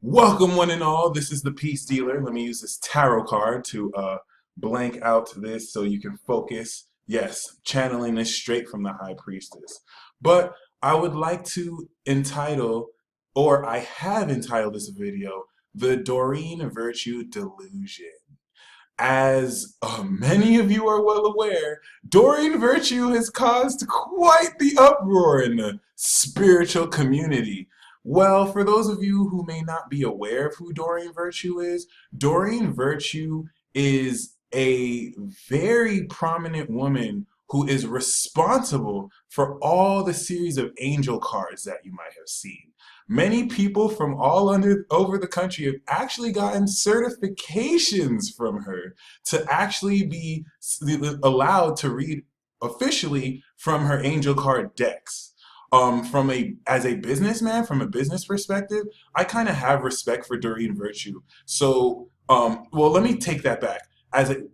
Welcome, one and all. This is the Peace Dealer. Let me use this tarot card to blank out this so you can focus. Yes, channeling this straight from the High Priestess. But I would like to entitle, or I have entitled this video, The Doreen Virtue Delusion. As many of you are well aware, Doreen Virtue has caused quite the uproar in the spiritual community. Well, for those of you who may not be aware of who Doreen Virtue is, Doreen Virtue is a very prominent woman who is responsible for all the series of angel cards that you might have seen. Many people from over the country have actually gotten certifications from her to actually be allowed to read officially from her angel card decks. As a businessman, from a business perspective, I kind of have respect for Doreen Virtue. So, well, let me take that back.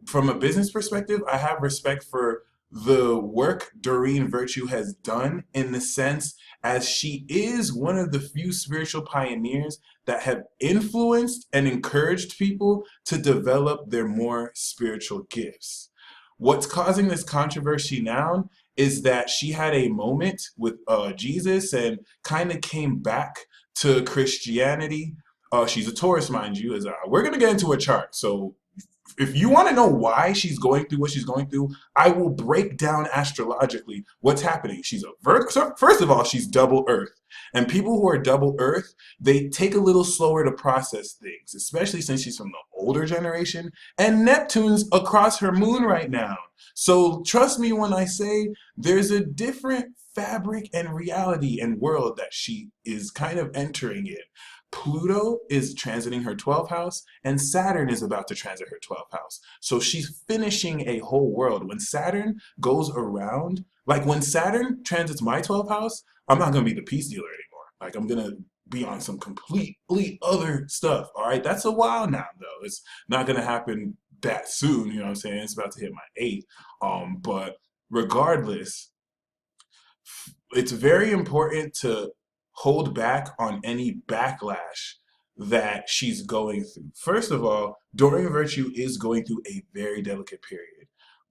From a business perspective, I have respect for the work Doreen Virtue has done, in the sense as she is one of the few spiritual pioneers that have influenced and encouraged people to develop their more spiritual gifts. What's causing this controversy now is that she had a moment with Jesus and kind of came back to Christianity. She's a Taurus, mind you. We're going to get into a chart. So if you want to know why she's going through what she's going through, I will break down astrologically what's happening. She's a so first of all, she's double Earth. And people who are double Earth, they take a little slower to process things, especially since she's from the older generation. And Neptune's across her moon right now. So trust me when I say there's a different fabric and reality and world that she is kind of entering in. Pluto is transiting her 12th house, and Saturn is about to transit her 12th house. So she's finishing a whole world. When Saturn goes around, like when Saturn transits my 12th house, I'm not going to be the peace dealer anymore. Like, I'm going to be on some completely other stuff. All right. That's a while now, though. It's not going to happen that soon. You know what I'm saying? It's about to hit my 8th. But regardless, it's very important to hold back on any backlash that she's going through. First of all, Doreen Virtue is going through a very delicate period.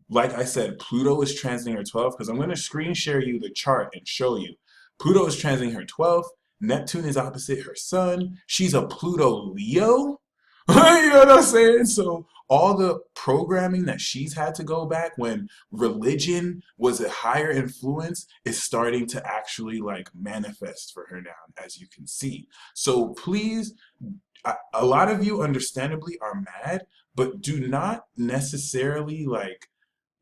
Like I said, Pluto is transiting her 12th, because I'm going to screen share you the chart and show you. Pluto is transiting her 12th. Neptune is opposite her sun. She's a Pluto Leo. You know what I'm saying? So all the programming that she's had to go back when religion was a higher influence is starting to actually like manifest for her now, as you can see. So please, a lot of you understandably are mad, but do not necessarily like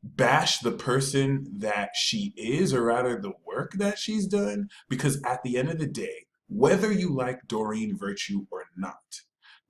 bash the person that she is, or rather the work that she's done, because at the end of the day, whether you like Doreen Virtue or not,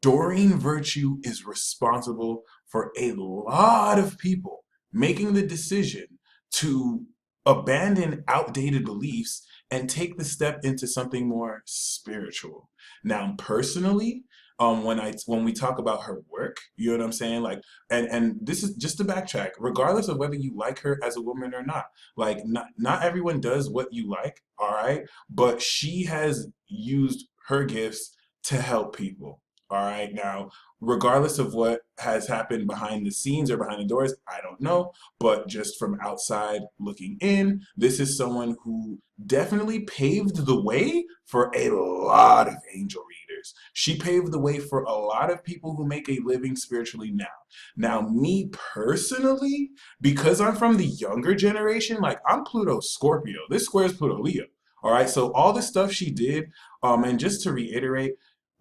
Doreen Virtue is responsible for a lot of people making the decision to abandon outdated beliefs and take the step into something more spiritual. Now, personally, when we talk about her work, you know what I'm saying? Like, and this is just to backtrack, regardless of whether you like her as a woman or not. Like, not everyone does what you like, all right? But she has used her gifts to help people. All right. Now, regardless of what has happened behind the scenes or behind the doors, I don't know. But just from outside looking in, this is someone who definitely paved the way for a lot of angel readers. She paved the way for a lot of people who make a living spiritually now. Now, me personally, because I'm from the younger generation, like I'm Pluto Scorpio. This square is Pluto Leo. All right. So all the stuff she did, and just to reiterate,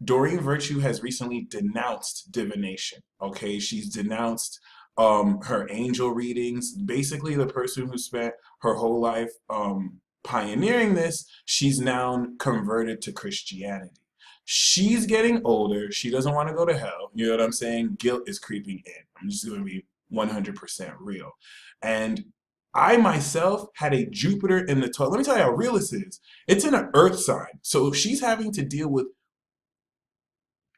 Doreen Virtue has recently denounced divination. Okay, she's denounced her angel readings. Basically, the person who spent her whole life pioneering this, she's now converted to Christianity. She's getting older. She doesn't want to go to hell. You know what I'm saying? Guilt is creeping in. I'm just going to be 100% real. And I myself had a Jupiter in the 12th. Let me tell you how real this is. It's in an earth sign. So she's having to deal with,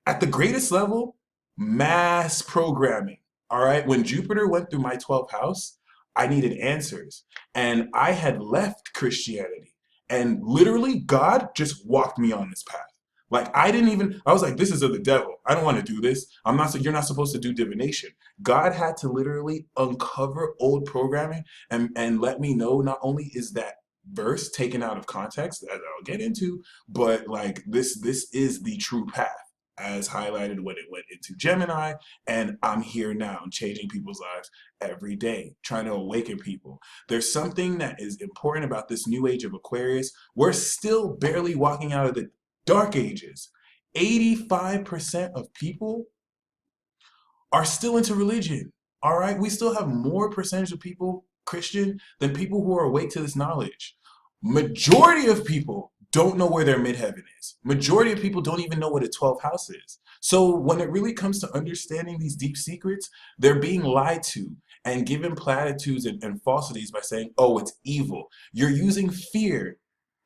at the greatest level, mass programming. All right. When Jupiter went through my 12th house, I needed answers. And I had left Christianity. And literally, God just walked me on this path. Like I didn't even. I was like, this is of the devil. I don't want to do this. I'm not. You're not supposed to do divination. God had to literally uncover old programming and let me know. Not only is that verse taken out of context, that I'll get into, but like this is the true path as highlighted when it went into Gemini, and I'm here now changing people's lives every day, trying to awaken people. There's something that is important about this new age of Aquarius. We're still barely walking out of the dark ages. 85% of people are still into religion. All right, we still have more percentage of people Christian than people who are awake to this knowledge. Majority of people don't know where their midheaven is. Majority of people don't even know what a 12th house is. So when it really comes to understanding these deep secrets, they're being lied to and given platitudes and falsities by saying, oh, it's evil. You're using fear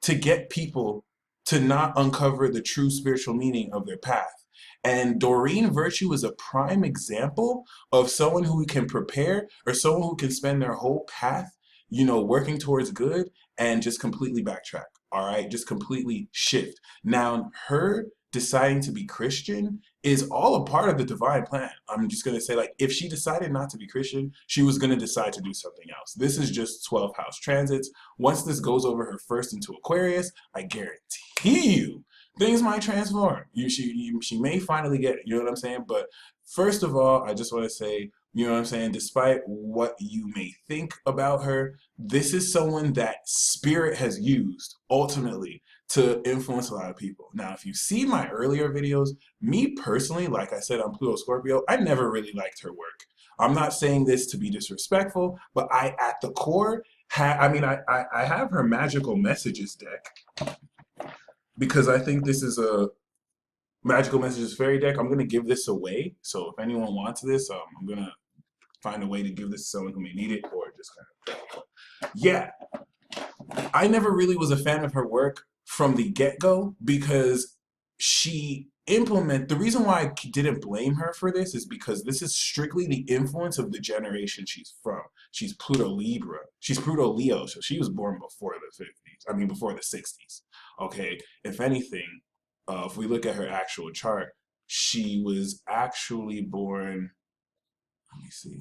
to get people to not uncover the true spiritual meaning of their path. And Doreen Virtue is a prime example of someone who can prepare or someone who can spend their whole path, working towards good and just completely backtrack. All right, just completely shift. Now, her deciding to be Christian is all a part of the divine plan. I'm just going to say, like, if she decided not to be Christian, she was going to decide to do something else. This is just 12th house transits. Once this goes over her first into Aquarius, I guarantee you things might transform. She may finally get it. You know what I'm saying? But first of all, I just want to say, you know what I'm saying? Despite what you may think about her, this is someone that spirit has used ultimately to influence a lot of people. Now, if you see my earlier videos, me personally, like I said, I'm Pluto Scorpio, I never really liked her work. I'm not saying this to be disrespectful, but I, at the core, I have her magical messages deck because I think this is a magical messages fairy deck. I'm gonna give this away, so if anyone wants this, I'm gonna find a way to give this to someone who may need it, or just kind of, yeah. I never really was a fan of her work from the get-go because the reason why I didn't blame her for this is because this is strictly the influence of the generation she's from. She's Pluto Libra. She's Pluto Leo, so she was born before the 50s. I mean, before the 60s. Okay, if anything, if we look at her actual chart, she was actually born, let me see.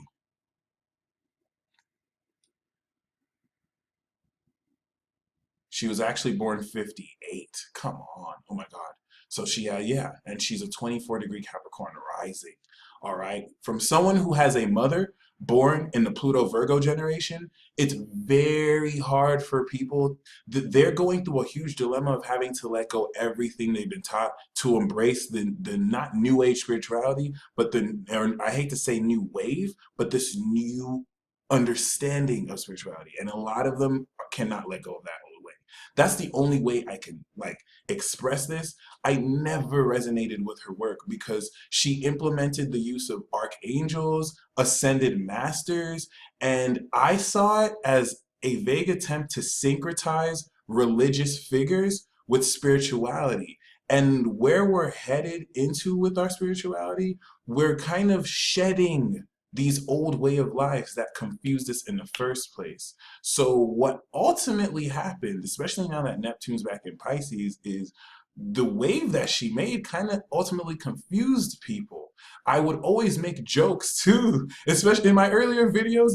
She was actually born 58. Come on. Oh my God. So yeah, and she's a 24-degree Capricorn rising. All right. From someone who has a mother born in the Pluto Virgo generation, it's very hard for people. They're going through a huge dilemma of having to let go everything they've been taught to embrace the not new age spirituality, but or I hate to say new wave, but this new understanding of spirituality. And a lot of them cannot let go of that old way. That's the only way I can like express this. I never resonated with her work because she implemented the use of archangels, ascended masters, and I saw it as a vague attempt to syncretize religious figures with spirituality. And where we're headed into with our spirituality, we're kind of shedding these old way of lives that confused us in the first place. So what ultimately happened, especially now that Neptune's back in Pisces, is the wave that she made kind of ultimately confused people. I would always make jokes too, especially in my earlier videos.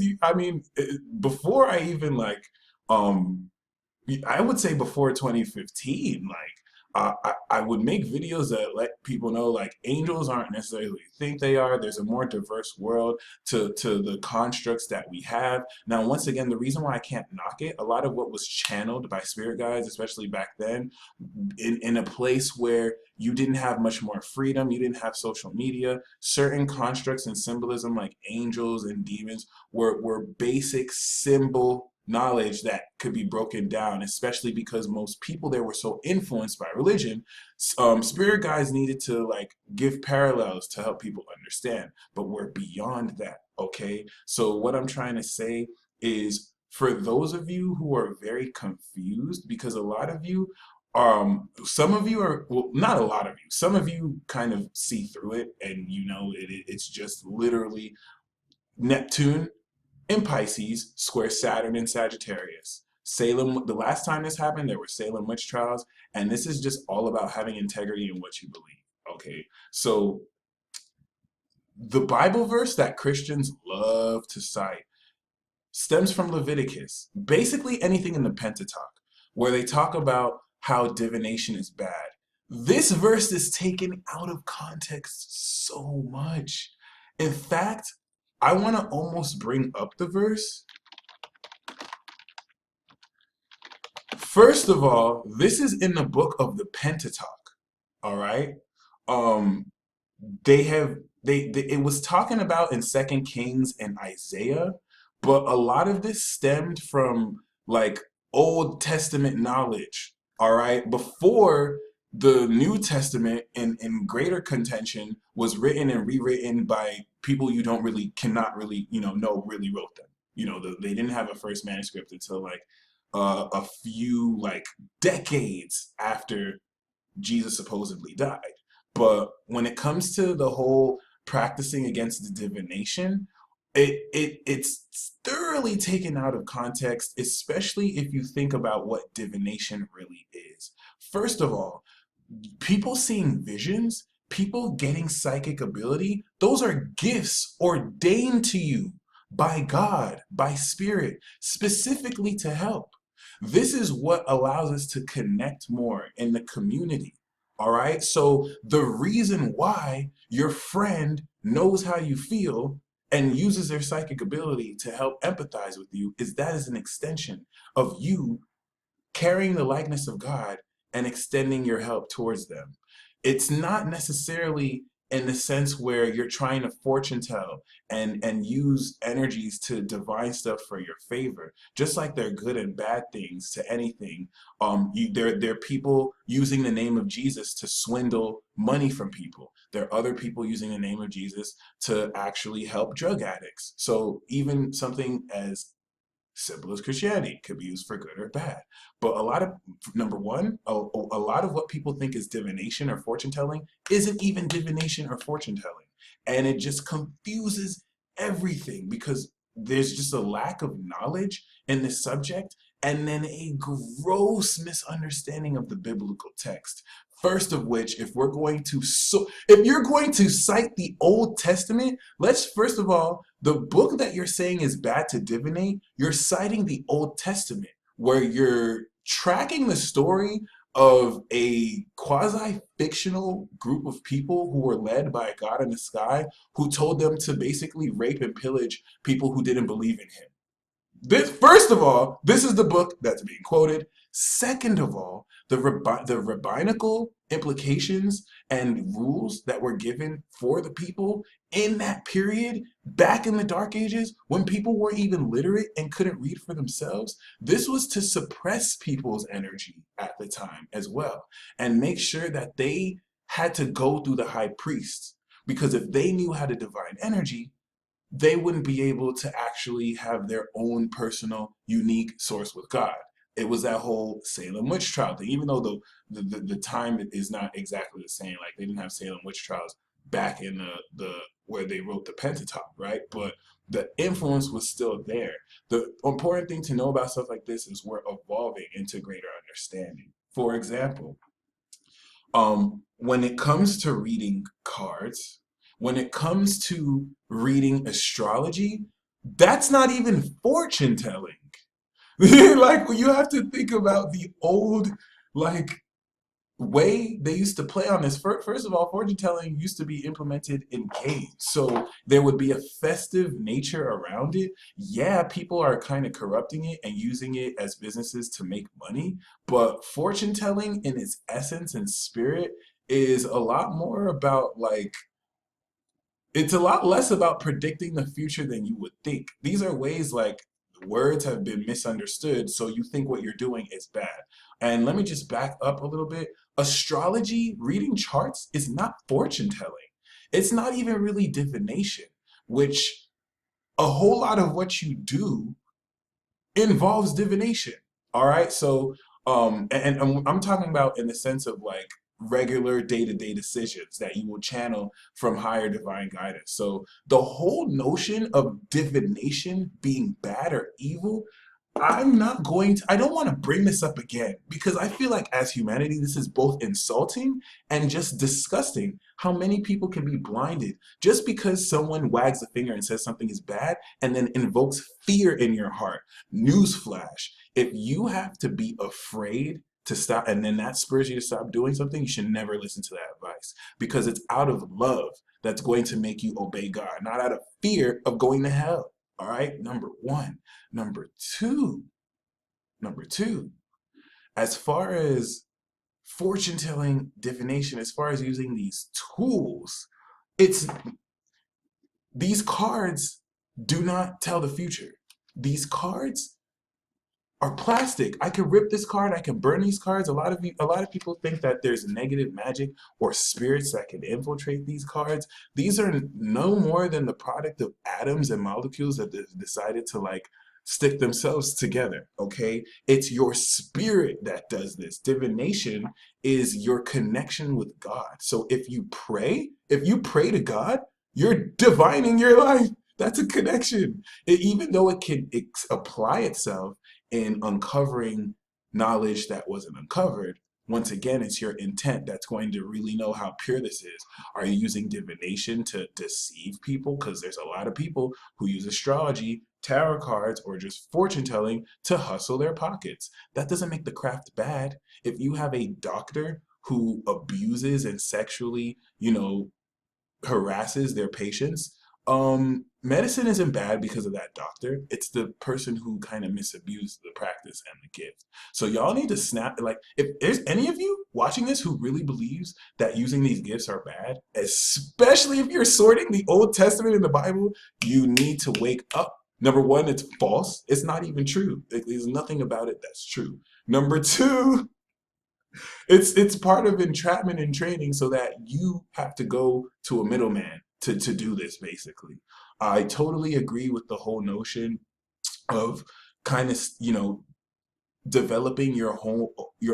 Before I even um, I would say before 2015, I would make videos that let people know like angels aren't necessarily who you think they are. There's a more diverse world to the constructs that we have. Now, once again, the reason why I can't knock it, a lot of what was channeled by spirit guides, especially back then, in a place where you didn't have much more freedom, you didn't have social media, certain constructs and symbolism like angels and demons were basic symbol knowledge that could be broken down, especially because most people there were so influenced by religion. Spirit guides needed to like give parallels to help people understand, but we're beyond that. Okay, so what I'm trying to say is for those of you who are very confused, because a lot of you some of you are, well, not a lot of you, some of you kind of see through it, and it's just literally Neptune in Pisces square Saturn in Sagittarius. Salem, the last time this happened, there were Salem witch trials, and this is just all about having integrity in what you believe. Okay, so the Bible verse that Christians love to cite stems from Leviticus, basically anything in the Pentateuch, where they talk about how divination is bad. This verse is taken out of context so much. In fact, I want to almost bring up the verse. First of all, this is in the book of the Pentateuch. All right. Um, they have they it was talking about in Second Kings and Isaiah, but a lot of this stemmed from like Old Testament knowledge. All right, before the New Testament in greater contention was written and rewritten by people you don't really cannot really know really wrote them. They didn't have a first manuscript until like a few like decades after Jesus supposedly died. But when it comes to the whole practicing against the divination, it's thoroughly taken out of context, especially if you think about what divination really is. First of all, people seeing visions, people getting psychic ability, those are gifts ordained to you by God, by spirit, specifically to help. This is what allows us to connect more in the community. All right. So the reason why your friend knows how you feel and uses their psychic ability to help empathize with you is that is an extension of you carrying the likeness of God and extending your help towards them. It's not necessarily in the sense where you're trying to fortune tell and use energies to divine stuff for your favor. Just like they're good and bad things to anything, there are people using the name of Jesus to swindle money from people. There are other people using the name of Jesus to actually help drug addicts. So even something as simple as Christianity could be used for good or bad. But a lot of, number one, a lot of what people think is divination or fortune telling isn't even divination or fortune telling. And it just confuses everything because there's just a lack of knowledge in this subject and then a gross misunderstanding of the biblical text. First of which, if you're going to cite the Old Testament, let's first of all, the book that you're saying is bad to divinate, you're citing the Old Testament, where you're tracking the story of a quasi-fictional group of people who were led by a god in the sky who told them to basically rape and pillage people who didn't believe in him. First of all, this is the book that's being quoted. Second of all, the rabbinical implications and rules that were given for the people in that period, back in the Dark Ages, when people weren't even literate and couldn't read for themselves, this was to suppress people's energy at the time as well, and make sure that they had to go through the high priest. Because if they knew how to divine energy, they wouldn't be able to actually have their own personal, unique source with God. It was that whole Salem witch trial thing, even though the time is not exactly the same. Like they didn't have Salem witch trials back in the where they wrote the Pentateuch, right? But the influence was still there. The important thing to know about stuff like this is we're evolving into greater understanding. For example, when it comes to reading cards, when it comes to reading astrology, that's not even fortune telling. Like you have to think about the old like way they used to play on this. First of all, fortune telling used to be implemented in games, so there would be a festive nature around it. Yeah, people are kind of corrupting it and using it as businesses to make money, but fortune telling in its essence and spirit is a lot more about like it's a lot less about predicting the future than you would think. These are ways like words have been misunderstood, so you think what you're doing is bad. And let me just back up a little bit. Astrology, reading charts, is not fortune telling. It's not even really divination, which a whole lot of what you do involves divination. All right. So, and I'm talking about in the sense of like regular day-to-day decisions that you will channel from higher divine guidance. So the whole notion of divination being bad or evil, I'm not going to, I don't want to bring this up again because I feel like as humanity, this is both insulting and just disgusting how many people can be blinded just because someone wags a finger and says something is bad and then invokes fear in your heart. Newsflash, if you have to be afraid to stop and then that spurs you to stop doing something, you should never listen to that advice because it's out of love that's going to make you obey God, not out of fear of going to hell. All right, number one. Number two, number two, as far as fortune telling, divination, as far as using these tools, it's these cards do not tell the future. These cards are plastic. I can rip this card, I can burn these cards. A lot of people think that there's negative magic or spirits that can infiltrate these cards. These are no more than the product of atoms and molecules that decided to like stick themselves together, okay? It's your spirit that does this. Divination is your connection with God. So if you pray to God, you're divining your life. That's a connection. Even though it can apply itself in uncovering knowledge that wasn't uncovered, once again, it's your intent that's going to really know how pure this is. Are you using divination to deceive people? Because there's a lot of people who use astrology, tarot cards, or just fortune telling to hustle their pockets. That doesn't make the craft bad. If you have a doctor who abuses and sexually, harasses their patients, medicine isn't bad because of that doctor. It's the person who kind of misabused the practice and the gift. So y'all need to snap. Like, if there's any of you watching this who really believes that using these gifts are bad, especially if you're sorting the Old Testament in the Bible, you need to wake up. Number one, it's false. It's not even true. There's nothing about it that's true. Number two, it's part of entrapment and training so that you have to go to a middleman to do this basically. I totally agree with the whole notion of kind of, developing your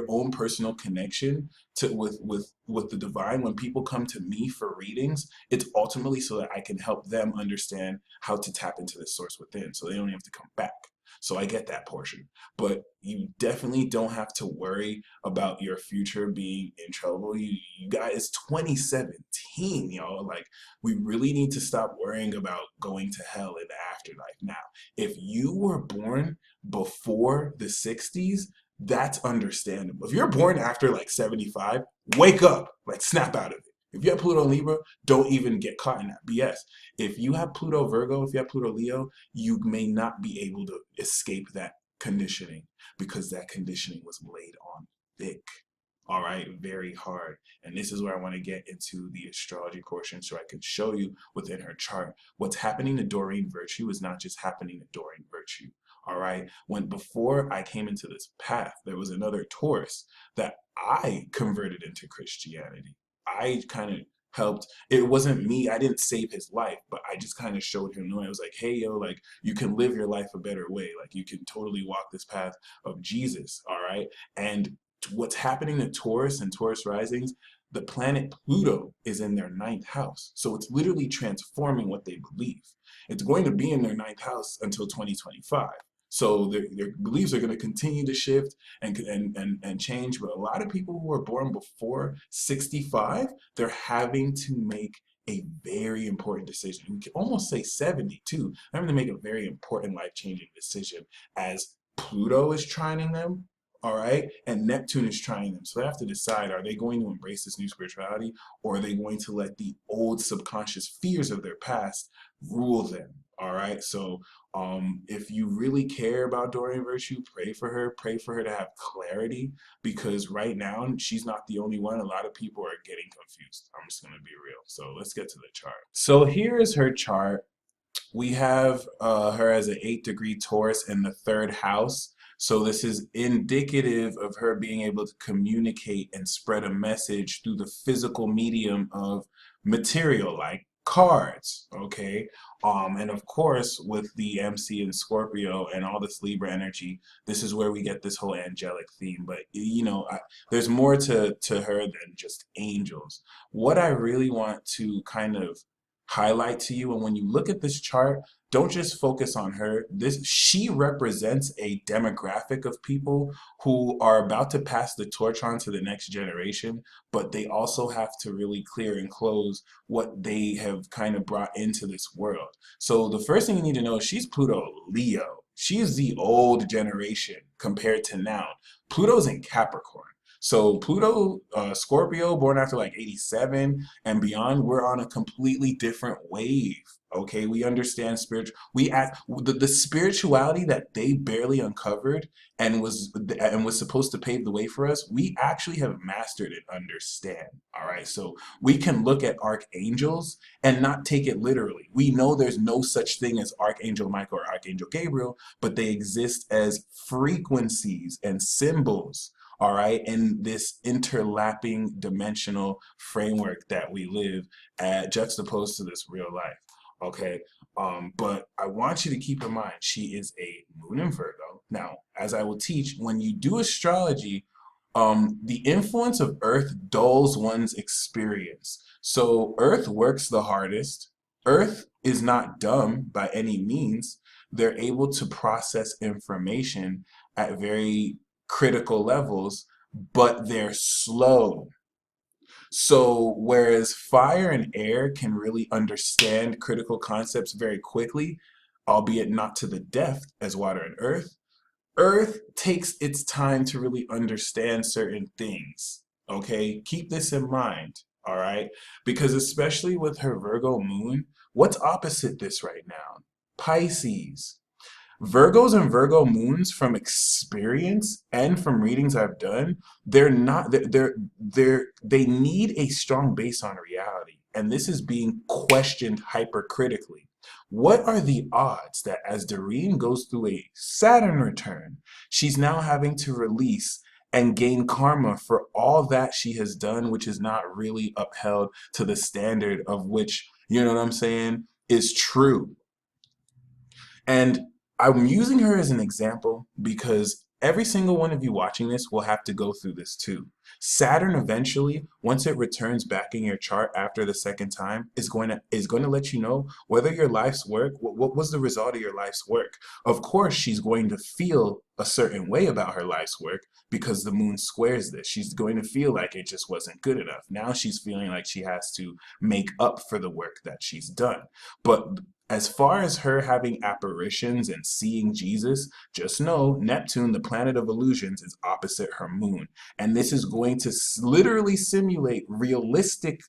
own personal connection to with the divine. When people come to me for readings, it's ultimately so that I can help them understand how to tap into the source within so they don't have to come back. So I get that portion, but you definitely don't have to worry about your future being in trouble. You guys, it's 2017, y'all. Like, we really need to stop worrying about going to hell in the afterlife now. If you were born before the 60s, that's understandable. If you're born after like 75, wake up, like snap out of it. If you have Pluto Libra, don't even get caught in that BS. If you have Pluto Virgo, if you have Pluto Leo, you may not be able to escape that conditioning because that conditioning was laid on thick. All right, very hard. And this is where I want to get into the astrology portion so I can show you within her chart what's happening to Doreen Virtue is not just happening to Doreen Virtue. All right, when before I came into this path, there was another Taurus that I converted into Christianity. I kind of helped. It wasn't me. I didn't save his life, but I just kind of showed him the way. I was like, hey, yo, like, you can live your life a better way. Like, you can totally walk this path of Jesus. All right. And what's happening to Taurus and Taurus risings, the planet Pluto is in their ninth house. So it's literally transforming what they believe. It's going to be in their ninth house until 2025. So their beliefs are going to continue to shift and change. But a lot of people who are born before 65, they're having to make a very important decision. We can almost say 72. They're having to make a very important life-changing decision as Pluto is trining them, all right, and Neptune is trying them. So they have to decide, are they going to embrace this new spirituality, or are they going to let the old subconscious fears of their past rule them? All right. So if you really care about Doreen Virtue, pray for her to have clarity, because right now she's not the only one. A lot of people are getting confused. I'm just going to be real. So let's get to the chart. So here is her chart. We have her as an 8th-degree Taurus in the 3rd house. So this is indicative of her being able to communicate and spread a message through the physical medium of material, like cards, okay? And of course, with the MC in Scorpio and all this Libra energy, this is where we get this whole angelic theme. But, there's more to her than just angels. What I really want to kind of highlight to you, and when you look at this chart, don't just focus on her. She represents a demographic of people who are about to pass the torch on to the next generation, but they also have to really clear and close what they have kind of brought into this world. So the first thing you need to know is she's Pluto Leo. She's the old generation compared to now. Pluto's in Capricorn. So Pluto, Scorpio, born after like 87 and beyond, we're on a completely different wave. Okay, we understand the spirituality that they barely uncovered and was supposed to pave the way for us. We actually have mastered and understand. All right, so we can look at archangels and not take it literally. We know there's no such thing as Archangel Michael or Archangel Gabriel, but they exist as frequencies and symbols, all right, in this interlapping dimensional framework that we live at, juxtaposed to this real life. Okay, but I want you to keep in mind she is a moon in Virgo. Now, as I will teach, when you do astrology, the influence of Earth dulls one's experience. So Earth works the hardest. Earth is not dumb by any means. They're able to process information at very critical levels, but they're slow. So whereas fire and air can really understand critical concepts very quickly, albeit not to the depth as water and earth, Earth takes its time to really understand certain things. Okay, keep this in mind. All right, because especially with her Virgo moon, what's opposite this right now? Pisces. Virgos and Virgo moons, from experience and from readings I've done, they're not they need a strong base on reality. And this is being questioned hypercritically. What are the odds that as Doreen goes through a Saturn return, she's now having to release and gain karma for all that she has done, which is not really upheld to the standard of which, you know what I'm saying, is true. And I'm using her as an example because every single one of you watching this will have to go through this too. Saturn eventually, once it returns back in your chart after the second time, is going to let you know whether your life's work, what was the result of your life's work. Of course, she's going to feel a certain way about her life's work because the moon squares this. She's going to feel like it just wasn't good enough. Now she's feeling like she has to make up for the work that she's done. But as far as her having apparitions and seeing Jesus, just know Neptune, the planet of illusions, is opposite her moon. And this is going to literally simulate realistic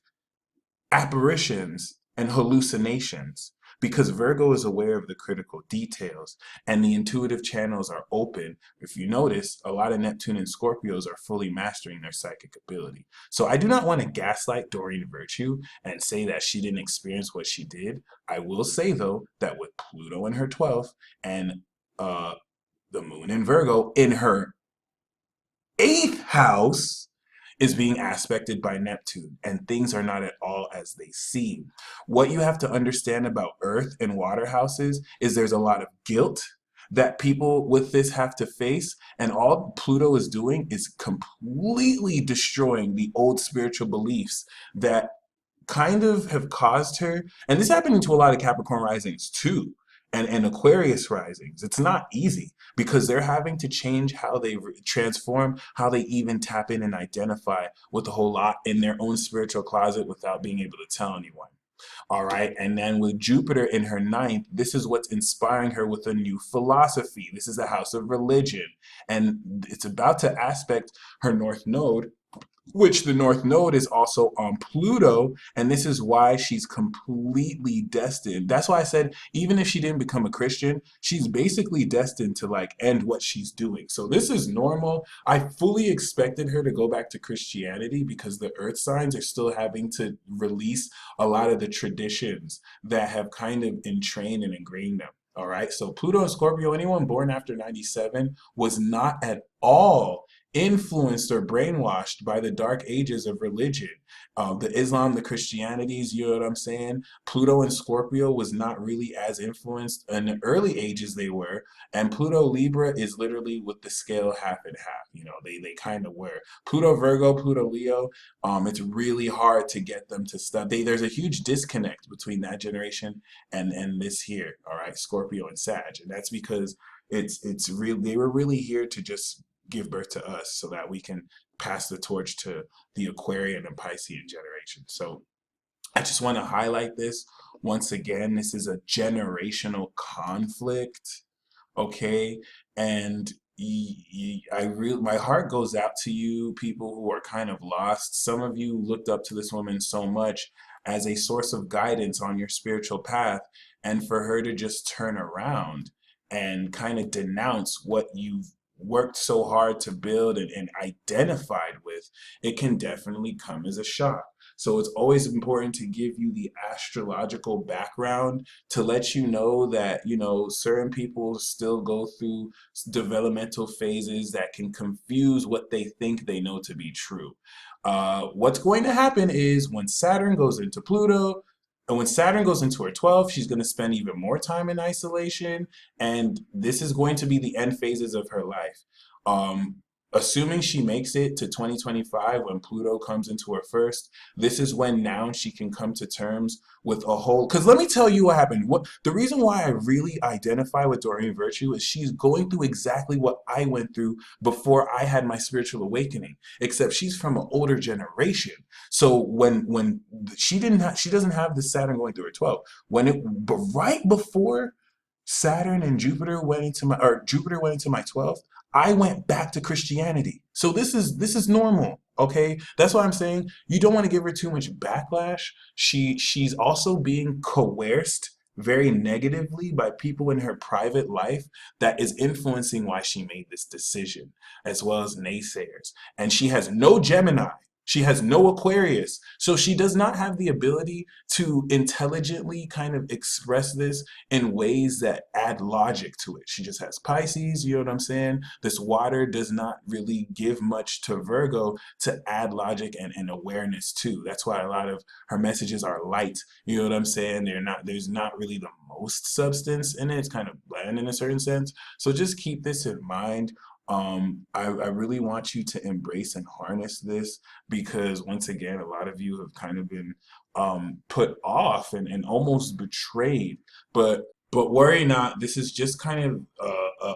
apparitions and hallucinations because Virgo is aware of the critical details and the intuitive channels are open. If you notice, a lot of Neptune and Scorpios are fully mastering their psychic ability. So I do not want to gaslight Doreen Virtue and say that she didn't experience what she did. I will say, though, that with Pluto in her 12th and the moon in Virgo in her 8th house, is being aspected by Neptune, and things are not at all as they seem. What you have to understand about Earth and water houses is there's a lot of guilt that people with this have to face, and all Pluto is doing is completely destroying the old spiritual beliefs that kind of have caused her, and this happening to a lot of Capricorn risings too, and Aquarius risings. It's not easy because they're having to change how they transform, how they even tap in and identify with a whole lot in their own spiritual closet without being able to tell anyone. All right, and then with Jupiter in her 9th, this is what's inspiring her with a new philosophy. This is the house of religion, and it's about to aspect her North Node, which the North Node is also on Pluto, and this is why she's completely destined. That's why I said, even if she didn't become a Christian, she's basically destined to like end what she's doing. So this is normal. I fully expected her to go back to Christianity because the earth signs are still having to release a lot of the traditions that have kind of entrained and ingrained them. All right, so Pluto and Scorpio, anyone born after 97 was not at all influenced or brainwashed by the dark ages of religion. The Islam, the Christianities, you know what I'm saying? Pluto and Scorpio was not really as influenced. In the early ages they were, and Pluto Libra is literally with the scale half and half. You know, they kind of were. Pluto Virgo, Pluto Leo, it's really hard to get them to stop. There's a huge disconnect between that generation and this here, all right, Scorpio and Sag. And that's because it's real, they were really here to just give birth to us so that we can pass the torch to the Aquarian and Piscean generation. So I just want to highlight this once again. This is a generational conflict, okay? And my heart goes out to you people who are kind of lost. Some of you looked up to this woman so much as a source of guidance on your spiritual path, and for her to just turn around and kind of denounce what you've worked so hard to build and identified with, it can definitely come as a shock. So it's always important to give you the astrological background to let you know that, you know, certain people still go through developmental phases that can confuse what they think they know to be true. What's going to happen is when Saturn goes into Pluto, and when Saturn goes into her 12th, she's going to spend even more time in isolation. And this is going to be the end phases of her life. Um, Assuming she makes it to 2025 when Pluto comes into her first, this is when now she can come to terms with a whole, because let me tell you what happened. The reason why I really identify with Doreen Virtue is she's going through exactly what I went through before I had my spiritual awakening, except she's from an older generation. So when she doesn't have the Saturn going through her 12th. But right before Saturn and Jupiter went into my 12th, I went back to Christianity. So this is normal, okay? That's why I'm saying you don't want to give her too much backlash. She's also being coerced very negatively by people in her private life that is influencing why she made this decision, as well as naysayers. And she has no Gemini. She has no Aquarius. So she does not have the ability to intelligently kind of express this in ways that add logic to it. She just has Pisces, you know what I'm saying? This water does not really give much to Virgo to add logic and awareness to. That's why a lot of her messages are light, you know what I'm saying? There's not really the most substance in it. It's kind of bland in a certain sense. So just keep this in mind. I really want you to embrace and harness this, because once again, a lot of you have kind of been put off and almost betrayed. But worry not, this is just kind of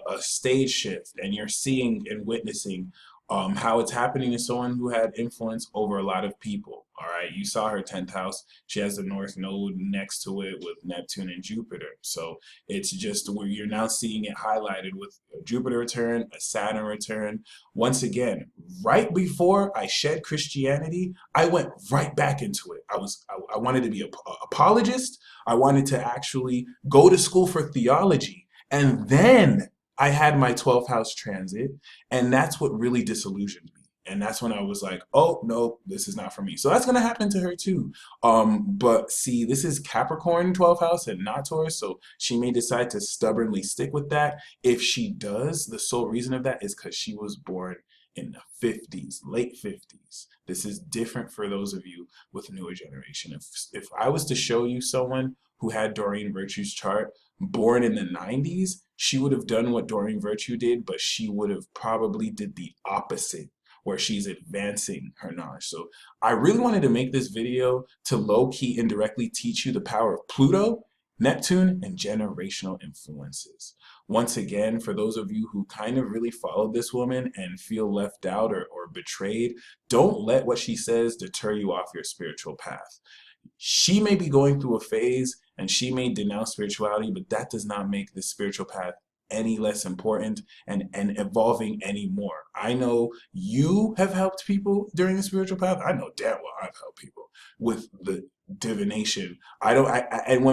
a stage shift, and you're seeing and witnessing how it's happening to someone who had influence over a lot of people. All right, you saw her 10th house. She has the North Node next to it with Neptune and Jupiter. So it's just where you're now seeing it highlighted with a Jupiter return, a Saturn return. Once again, right before I shed Christianity, I went right back into it. I wanted to be an apologist. I wanted to actually go to school for theology, and then I had my 12th house transit, and that's what really disillusioned me. And that's when I was like, oh, no, this is not for me. So that's going to happen to her too. But see, this is Capricorn 12th house and not Taurus. So she may decide to stubbornly stick with that. If she does, the sole reason of that is because she was born in the 50s, late 50s. This is different for those of you with newer generation. If I was to show you someone who had Doreen Virtue's chart, born in the 90s, she would have done what Doreen Virtue did, but she would have probably did the opposite, where she's advancing her knowledge. So I really wanted to make this video to low-key indirectly teach you the power of Pluto, Neptune, and generational influences. Once again, for those of you who kind of really followed this woman and feel left out or betrayed, don't let what she says deter you off your spiritual path. She may be going through a phase and she may denounce spirituality, but that does not make the spiritual path any less important and evolving anymore. I know you have helped people during the spiritual path. I know damn well I've helped people with the divination. And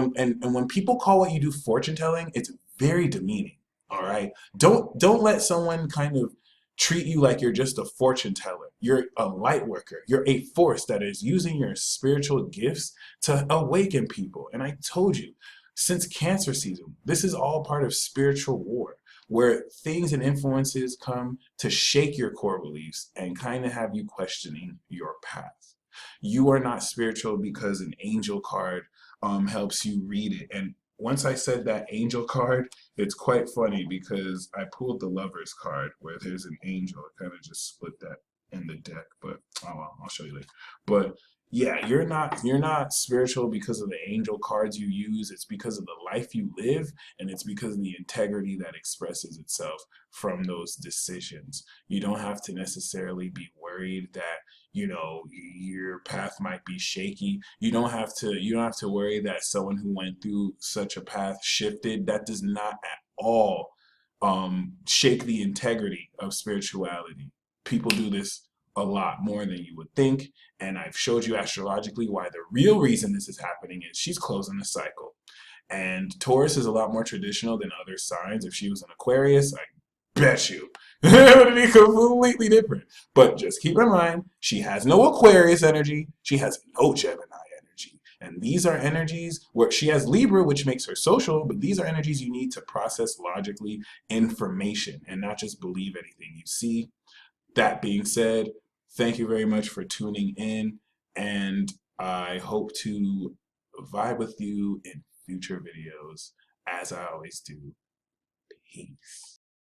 when people call what you do fortune telling, it's very demeaning. All right. Don't let someone kind of treat you like you're just a fortune teller. You're a light worker. You're a force that is using your spiritual gifts to awaken people. And I told you, since Cancer season, this is all part of spiritual war. where things and influences come to shake your core beliefs and kind of have you questioning your path. You are not spiritual because an angel card helps you read it. And once I said that angel card, it's quite funny because I pulled the Lovers card where there's an angel. I kind of just split that in the deck, but oh well, I'll show you later. But yeah, you're not spiritual because of the angel cards you use. It's because of the life you live, and it's because of the integrity that expresses itself from those decisions. You don't have to necessarily be worried that your path might be shaky. You don't have to worry that someone who went through such a path shifted. That does not at all shake the integrity of spirituality. People do this a lot more than you would think, and I've showed you astrologically why the real reason this is happening is she's closing the cycle. And Taurus is a lot more traditional than other signs. If she was an Aquarius, I bet you it would be completely different. But just keep in mind, she has no Aquarius energy. She has no Gemini energy. And these are energies where she has Libra, which makes her social, but these are energies you need to process logically information and not just believe anything you see. That being said, thank you very much for tuning in, and I hope to vibe with you in future videos, as I always do. Peace.